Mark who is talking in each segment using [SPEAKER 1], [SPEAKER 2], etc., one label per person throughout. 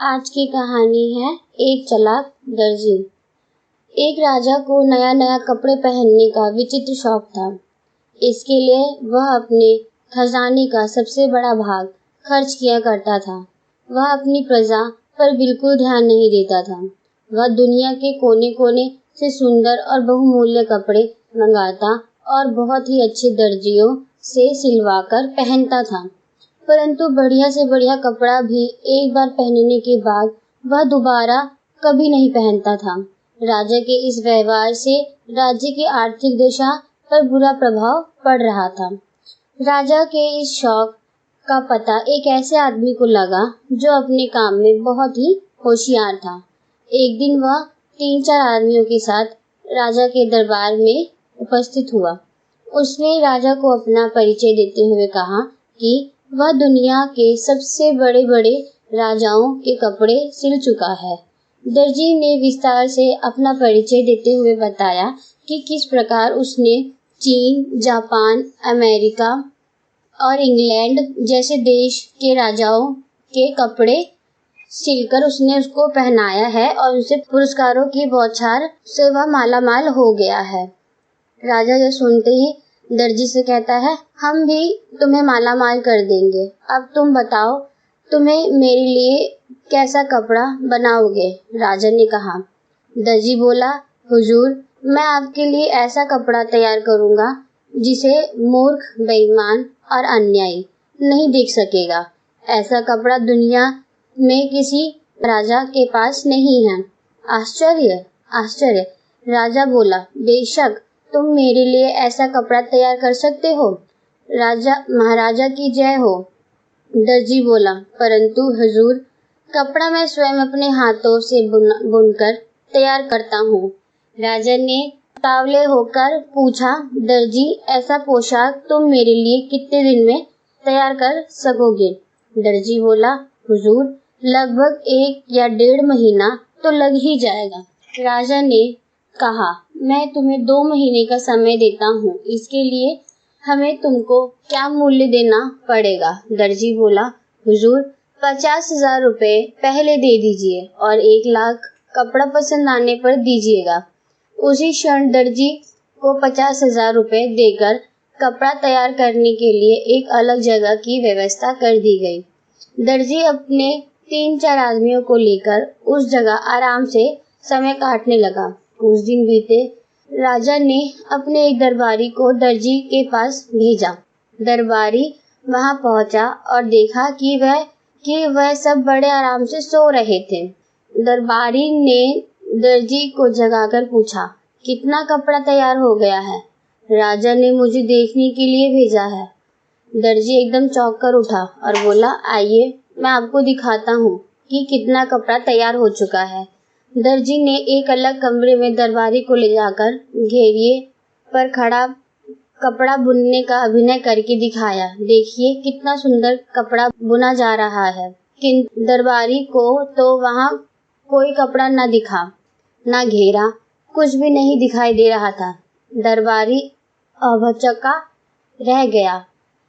[SPEAKER 1] आज की कहानी है एक चालाक दर्जी। एक राजा को नया नया कपड़े पहनने का विचित्र शौक था। इसके लिए वह अपने खजाने का सबसे बड़ा भाग खर्च किया करता था। वह अपनी प्रजा पर बिल्कुल ध्यान नहीं देता था। वह दुनिया के कोने कोने से सुंदर और बहुमूल्य कपड़े मंगाता और बहुत ही अच्छे दर्जियों से सिलवाकर पहनता था। परंतु बढ़िया से बढ़िया कपड़ा भी एक बार पहनने के बाद वह दोबारा कभी नहीं पहनता था। राजा के इस व्यवहार से राज्य की आर्थिक दशा पर बुरा प्रभाव पड़ रहा था। राजा के इस शौक का पता एक ऐसे आदमी को लगा जो अपने काम में बहुत ही होशियार था। एक दिन वह 3-4 आदमियों के साथ राजा के दरबार में उपस्थित हुआ। उसने राजा को अपना परिचय देते हुए कहा कि वह दुनिया के सबसे बड़े बड़े राजाओं के कपड़े सिल चुका है। दर्जी ने विस्तार से अपना परिचय देते हुए बताया कि किस प्रकार उसने चीन, जापान, अमेरिका और इंग्लैंड जैसे देश के राजाओं के कपड़े सिलकर उसने उसको पहनाया है और उसे पुरस्कारों की बौछार से वह मालामाल हो गया है। राजा यह सुनते ही दर्जी से कहता है, हम भी तुम्हें मालामाल कर देंगे। अब तुम बताओ, तुम्हें मेरे लिए कैसा कपड़ा बनाओगे? राजा ने कहा। दर्जी बोला, हुजूर, मैं आपके लिए ऐसा कपड़ा तैयार करूंगा जिसे मूर्ख, बेईमान और अन्यायी नहीं देख सकेगा। ऐसा कपड़ा दुनिया में किसी राजा के पास नहीं है। आश्चर्य, आश्चर्य। राजा बोला, बेशक तुम मेरे लिए ऐसा कपड़ा तैयार कर सकते हो। राजा महाराजा की जय हो। दर्जी बोला, परंतु हुजूर, कपड़ा मैं स्वयं अपने हाथों से बुनकर तैयार करता हूँ। राजा ने तावले होकर पूछा, दर्जी, ऐसा पोशाक तुम मेरे लिए कितने दिन में तैयार कर सकोगे? दर्जी बोला, हुजूर, लगभग 1 या 1.5 महीना तो लग ही जाएगा। राजा ने कहा, मैं तुम्हें 2 महीने का समय देता हूँ। इसके लिए हमें तुमको क्या मूल्य देना पड़ेगा? दर्जी बोला, हुजूर, 50,000 रुपए पहले दे दीजिए और 1 लाख कपड़ा पसंद आने पर दीजिएगा। उसी क्षण दर्जी को 50,000 रुपए देकर कपड़ा तैयार करने के लिए एक अलग जगह की व्यवस्था कर दी गई। दर्जी अपने 3-4 आदमियों को लेकर उस जगह आराम से समय काटने लगा। कुछ दिन बीते। राजा ने अपने एक दरबारी को दर्जी के पास भेजा। दरबारी वहां पहुंचा और देखा कि वह सब बड़े आराम से सो रहे थे। दरबारी ने दर्जी को जगाकर पूछा, कितना कपड़ा तैयार हो गया है? राजा ने मुझे देखने के लिए भेजा है। दर्जी एकदम चौंक कर उठा और बोला, आइए, मैं आपको दिखाता हूँ कि कितना कपड़ा तैयार हो चुका है। दर्जी ने एक अलग कमरे में दरबारी को ले जाकर घेरिए पर खड़ा कपड़ा बुनने का अभिनय करके दिखाया। देखिए कितना सुंदर कपड़ा बुना जा रहा है। किंतु दरबारी को तो वहाँ कोई कपड़ा न दिखा, न घेरा, कुछ भी नहीं दिखाई दे रहा था। दरबारी अभचका रह गया।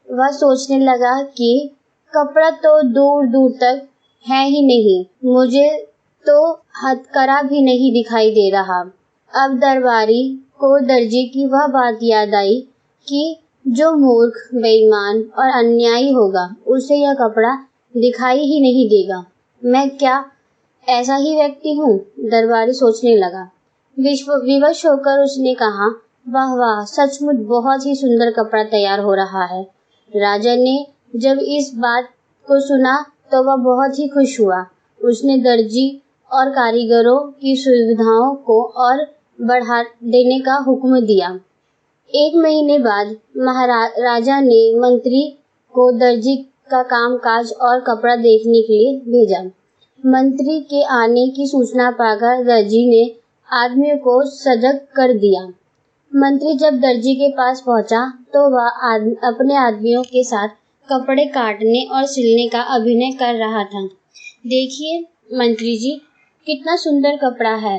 [SPEAKER 1] वह सोचने लगा कि कपड़ा तो दूर दूर तक है ही नहीं, मुझे तो हथकड़ा भी नहीं दिखाई दे रहा। अब दरबारी को दर्जी की वह बात याद आई कि जो मूर्ख, बेईमान और अन्यायी होगा उसे यह कपड़ा दिखाई ही नहीं देगा। मैं क्या ऐसा ही व्यक्ति हूँ? दरबारी सोचने लगा। विवश होकर उसने कहा, वाह वाह, सचमुच बहुत ही सुंदर कपड़ा तैयार हो रहा है। राजा ने जब इस बात को सुना तो वह बहुत ही खुश हुआ। उसने दर्जी और कारीगरों की सुविधाओं को और बढ़ा देने का हुक्म दिया। 1 महीने बाद राजा ने मंत्री को दर्जी का कामकाज और कपड़ा देखने के लिए भेजा। मंत्री के आने की सूचना पाकर दर्जी ने आदमियों को सजग कर दिया। मंत्री जब दर्जी के पास पहुंचा तो वह अपने आदमियों के साथ कपड़े काटने और सिलने का अभिनय कर रहा था। देखिए मंत्री जी, कितना सुंदर कपड़ा है,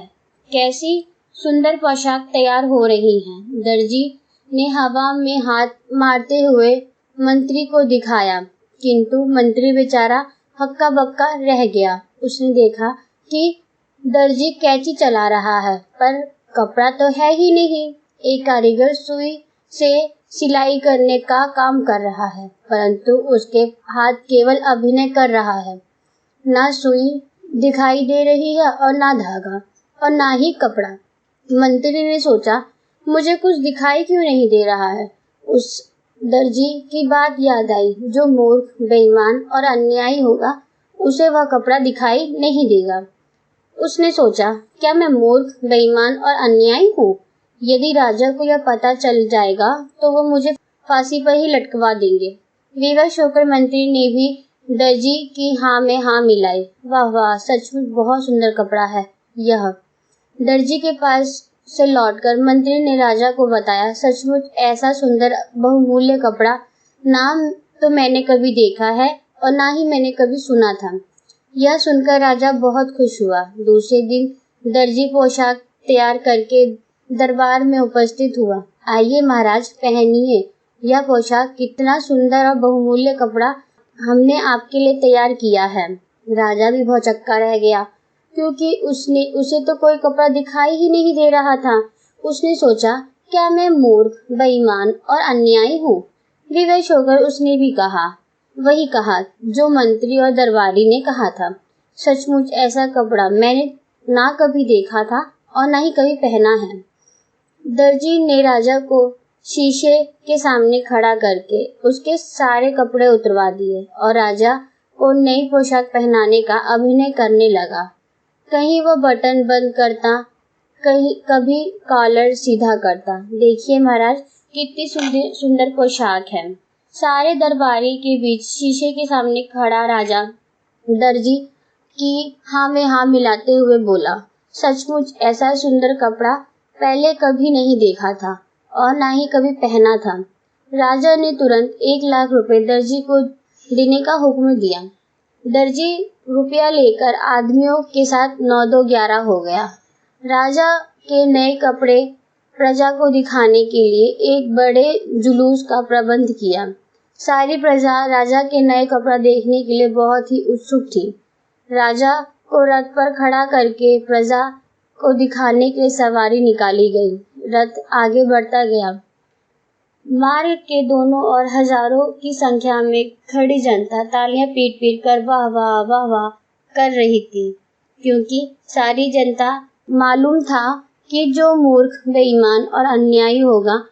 [SPEAKER 1] कैसी सुंदर पोशाक तैयार हो रही है। दर्जी ने हवा में हाथ मारते हुए मंत्री को दिखाया, किंतु मंत्री बेचारा हक्का बक्का रह गया। उसने देखा कि दर्जी कैंची चला रहा है पर कपड़ा तो है ही नहीं। एक कारीगर सुई से सिलाई करने का काम कर रहा है, परंतु उसके हाथ केवल अभिनय कर रहा है। ना सुई दिखाई दे रही है और ना धागा और ना ही कपड़ा। मंत्री ने सोचा, मुझे कुछ दिखाई क्यों नहीं दे रहा है। उस दर्जी की बात याद आई, जो मूर्ख, बेईमान और अन्यायी होगा उसे वह कपड़ा दिखाई नहीं देगा। उसने सोचा, क्या मैं मूर्ख, बेईमान और अन्यायी हूँ? यदि राजा को यह पता चल जाएगा तो वो मुझे फांसी पर ही लटकवा देंगे। विवश होकर मंत्री ने भी दर्जी की हाँ में हाँ मिलाई। वाह वाह, सचमुच बहुत सुंदर कपड़ा है यह। दर्जी के पास से लौटकर मंत्री ने राजा को बताया, सचमुच ऐसा सुंदर बहुमूल्य कपड़ा ना तो मैंने कभी देखा है और ना ही मैंने कभी सुना था। यह सुनकर राजा बहुत खुश हुआ। दूसरे दिन दर्जी पोशाक तैयार करके दरबार में उपस्थित हुआ। आइए महाराज, पहनिए यह पोशाक, कितना सुंदर और बहुमूल्य कपड़ा हमने आपके लिए तैयार किया है। राजा भी भौचक्का रह गया, क्योंकि उसे तो कोई कपड़ा दिखाई ही नहीं दे रहा था। उसने सोचा, क्या मैं मूर्ख, बेईमान और अन्यायी हूँ? विवश होकर उसने भी वही कहा जो मंत्री और दरबारी ने कहा था। सचमुच ऐसा कपड़ा मैंने ना कभी देखा था और ना ही कभी पहना है। दर्जी ने राजा को शीशे के सामने खड़ा करके उसके सारे कपड़े उतरवा दिए और राजा को नई पोशाक पहनाने का अभिनय करने लगा। कहीं वह बटन बंद करता, कभी कॉलर सीधा करता। देखिए महाराज, कितनी सुंदर पोशाक है। सारे दरबारी के बीच शीशे के सामने खड़ा राजा दर्जी की हाँ में हाँ मिलाते हुए बोला, सचमुच ऐसा सुंदर कपड़ा पहले कभी नहीं देखा था और ना ही कभी पहना था। राजा ने तुरंत 1 लाख रुपए दर्जी को देने का हुक्म दिया। दर्जी रुपया लेकर आदमियों के साथ 9-2-11 हो गया। राजा के नए कपड़े प्रजा को दिखाने के लिए एक बड़े जुलूस का प्रबंध किया। सारी प्रजा राजा के नए कपड़ा देखने के लिए बहुत ही उत्सुक थी। राजा को रथ पर खड़ा करके प्रजा को दिखाने के लिए सवारी निकाली गई। रथ आगे बढ़ता गया। मार्ग के दोनों ओर हजारों की संख्या में खड़ी जनता तालियां पीट-पीट कर वाह वाह वाह वाह कर रही थी, क्योंकि सारी जनता मालूम था कि जो मूर्ख, बेईमान और अन्यायी होगा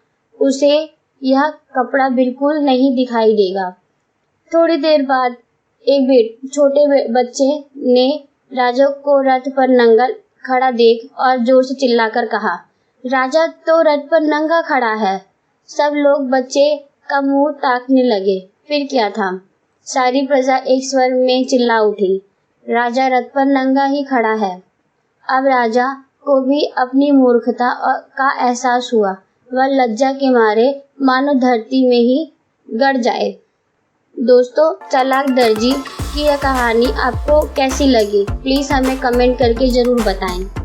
[SPEAKER 1] उसे यह कपड़ा बिल्कुल नहीं दिखाई देगा। थोड़ी देर बाद एक छोटे बच्चे ने राजा को रथ पर नंगा खड़ा देख और जोर से चिल्लाकर कहा, राजा तो रथ पर नंगा खड़ा है। सब लोग बच्चे का मुंह ताकने लगे। फिर क्या था? सारी प्रजा एक स्वर में चिल्ला उठी, राजा रथ पर नंगा ही खड़ा है। अब राजा को भी अपनी मूर्खता का एहसास हुआ। वह लज्जा के मारे मानो धरती में ही गड़ जाए। दोस्तों, चालाक दर्जी की यह कहानी आपको कैसी लगी? प्लीज हमें कमेंट करके जरूर बताएं।